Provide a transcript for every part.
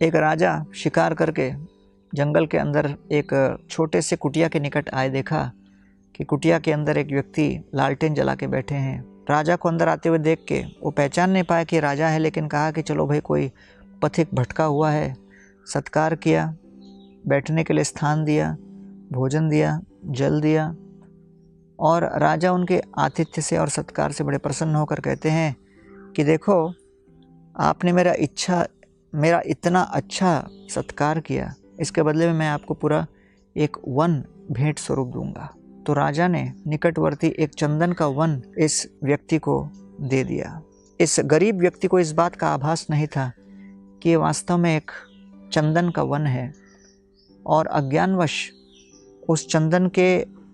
एक राजा शिकार करके जंगल के अंदर एक छोटे से कुटिया के निकट आए, देखा कि कुटिया के अंदर एक व्यक्ति लालटेन जला के बैठे हैं। राजा को अंदर आते हुए देख के वो पहचान नहीं पाया कि राजा है, लेकिन कहा कि चलो भाई कोई पथिक भटका हुआ है। सत्कार किया, बैठने के लिए स्थान दिया, भोजन दिया, जल दिया, और राजा उनके आतिथ्य से और सत्कार से बड़े प्रसन्न होकर कहते हैं कि देखो, आपने मेरा इतना अच्छा सत्कार किया, इसके बदले में मैं आपको पूरा एक वन भेंट स्वरूप दूंगा। तो राजा ने निकटवर्ती एक चंदन का वन इस व्यक्ति को दे दिया। इस गरीब व्यक्ति को इस बात का आभास नहीं था कि ये वास्तव में एक चंदन का वन है, और अज्ञानवश उस चंदन के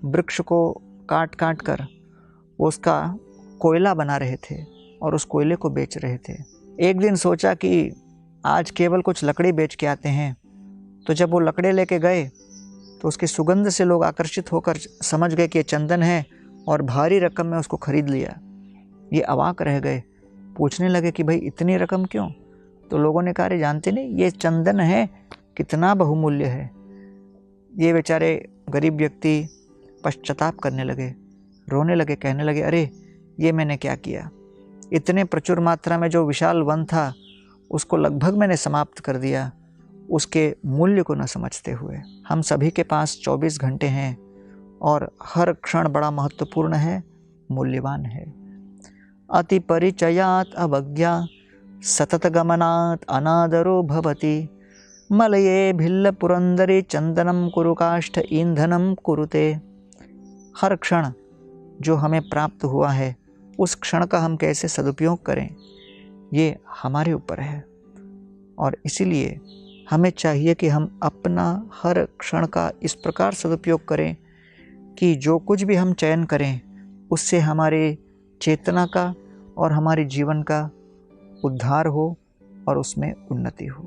वृक्ष को काट काट कर उसका कोयला बना रहे थे और उस कोयले को बेच रहे थे। एक दिन सोचा कि आज केवल कुछ लकड़ी बेच के आते हैं। तो जब वो लकड़ी लेके गए तो उसकी सुगंध से लोग आकर्षित होकर समझ गए कि ये चंदन है, और भारी रकम में उसको खरीद लिया। ये अवाक रह गए, पूछने लगे कि भाई इतनी रकम क्यों? तो लोगों ने कहा, अरे जानते नहीं, ये चंदन है, कितना बहुमूल्य है। ये बेचारे गरीब व्यक्ति पश्चाताप करने लगे, रोने लगे, कहने लगे, अरे ये मैंने क्या किया? इतने प्रचुर मात्रा में जो विशाल वन था उसको लगभग मैंने समाप्त कर दिया, उसके मूल्य को न समझते हुए। हम सभी के पास 24 घंटे हैं और हर क्षण बड़ा महत्वपूर्ण है, मूल्यवान है। अति परिचयात अवज्ञा सतत गमनात अनादरो भवति, मलये भिल्ल पुरंदरी चंदनम कुरु काष्ठ ईंधनम कुरुते। हर क्षण जो हमें प्राप्त हुआ है उस क्षण का हम कैसे सदुपयोग करें, ये हमारे ऊपर है। और इसीलिए हमें चाहिए कि हम अपना हर क्षण का इस प्रकार सदुपयोग करें कि जो कुछ भी हम चयन करें उससे हमारे चेतना का और हमारे जीवन का उद्धार हो और उसमें उन्नति हो।